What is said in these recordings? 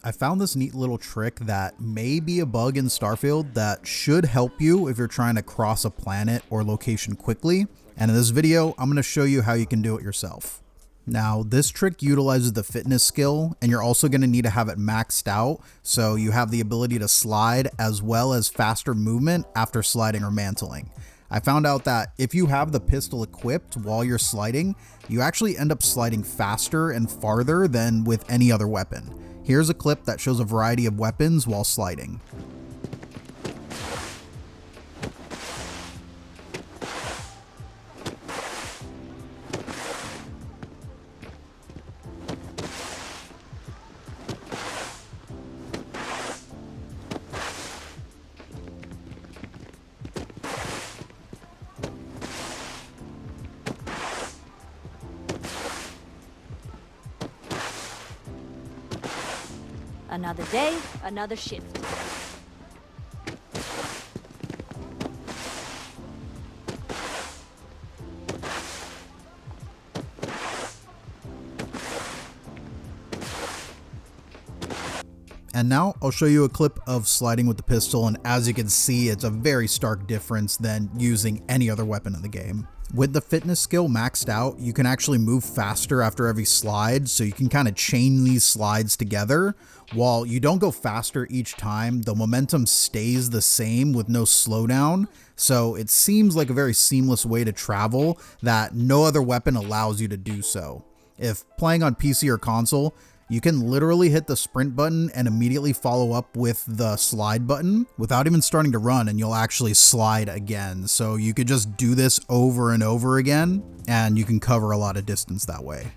I found this neat little trick that may be a bug in Starfield that should help you if you're trying to cross a planet or location quickly. And in this video, I'm going to show you how you can do it yourself. Now, this trick utilizes the fitness skill, and you're also going to need to have it maxed out so you have the ability to slide as well as faster movement after sliding or mantling. I found out that if you have the pistol equipped while you're sliding, you actually end up sliding faster and farther than with any other weapon. Here's a clip that shows a variety of weapons while sliding. Another day, another shift. And now I'll show you a clip of sliding with the pistol, and as you can see, it's a very stark difference than using any other weapon in the game. With the fitness skill maxed out, you can actually move faster after every slide, so you can kind of chain these slides together. While you don't go faster each time, the momentum stays the same with no slowdown, so it seems like a very seamless way to travel that no other weapon allows you to do so. If playing on PC or console, you can literally hit the sprint button and immediately follow up with the slide button without even starting to run, and you'll actually slide again. So you could just do this over and over again, and you can cover a lot of distance that way.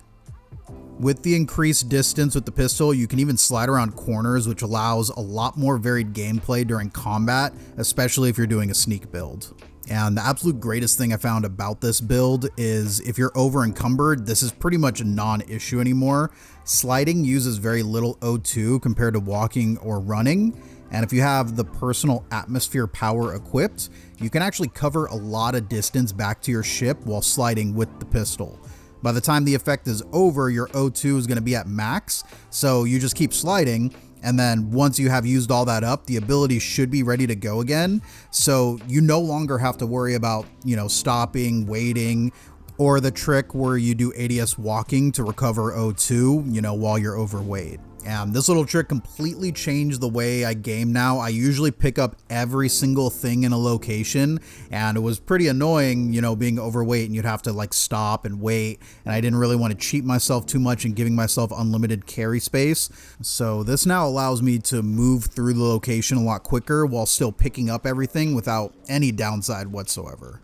With the increased distance with the pistol, you can even slide around corners, which allows a lot more varied gameplay during combat, especially if you're doing a sneak build. And the absolute greatest thing I found about this build is if you're over encumbered, this is pretty much a non-issue anymore. Sliding uses very little O2 compared to walking or running. And if you have the personal atmosphere power equipped, you can actually cover a lot of distance back to your ship while sliding with the pistol. By the time the effect is over, your O2 is going to be at max, so you just keep sliding, and then once you have used all that up, the ability should be ready to go again, so you no longer have to worry about, stopping, waiting, or the trick where you do ADS walking to recover O2, while you're overweight. And this little trick completely changed the way I game now. I usually pick up every single thing in a location, and it was pretty annoying, being overweight and you'd have to stop and wait. And I didn't really want to cheat myself too much and giving myself unlimited carry space. So this now allows me to move through the location a lot quicker while still picking up everything without any downside whatsoever.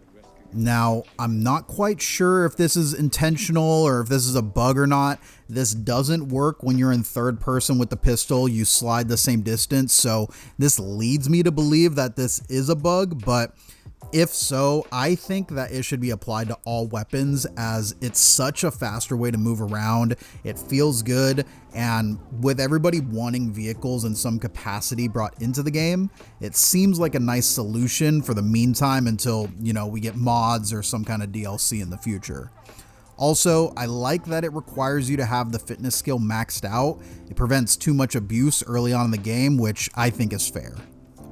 Now, I'm not quite sure if this is intentional or if this is a bug or not. This doesn't work when you're in third person with the pistol. You slide the same distance, so this leads me to believe that this is a bug, but if so, I think that it should be applied to all weapons as it's such a faster way to move around. It feels good, and with everybody wanting vehicles in some capacity brought into the game, it seems like a nice solution for the meantime until, we get mods or some kind of DLC in the future. Also, I like that it requires you to have the fitness skill maxed out. It prevents too much abuse early on in the game, which I think is fair.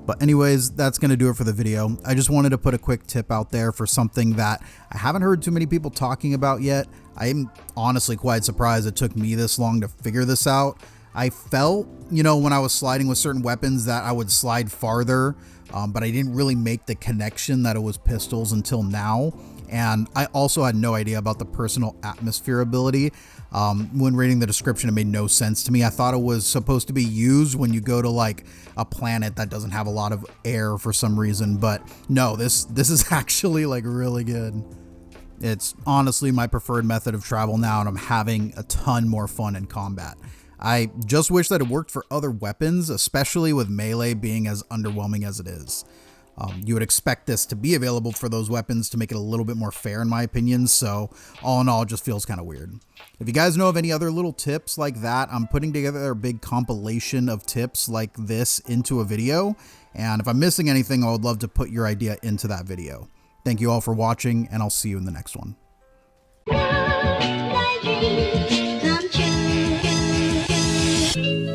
But anyways, that's going to do it for the video. I just wanted to put a quick tip out there for something that I haven't heard too many people talking about yet. I'm honestly quite surprised it took me this long to figure this out. I felt, when I was sliding with certain weapons that I would slide farther, but I didn't really make the connection that it was pistols until now. And I also had no idea about the personal atmosphere ability. When reading the description, it made no sense to me. I thought it was supposed to be used when you go to a planet that doesn't have a lot of air for some reason, but no, this is actually really good. It's honestly my preferred method of travel now, and I'm having a ton more fun in combat. I just wish that it worked for other weapons, especially with melee being as underwhelming as it is. You would expect this to be available for those weapons to make it a little bit more fair in my opinion, so all in all, it just feels kind of weird. If you guys know of any other little tips like that, I'm putting together a big compilation of tips like this into a video, and if I'm missing anything, I would love to put your idea into that video. Thank you all for watching, and I'll see you in the next one. My dreams come true.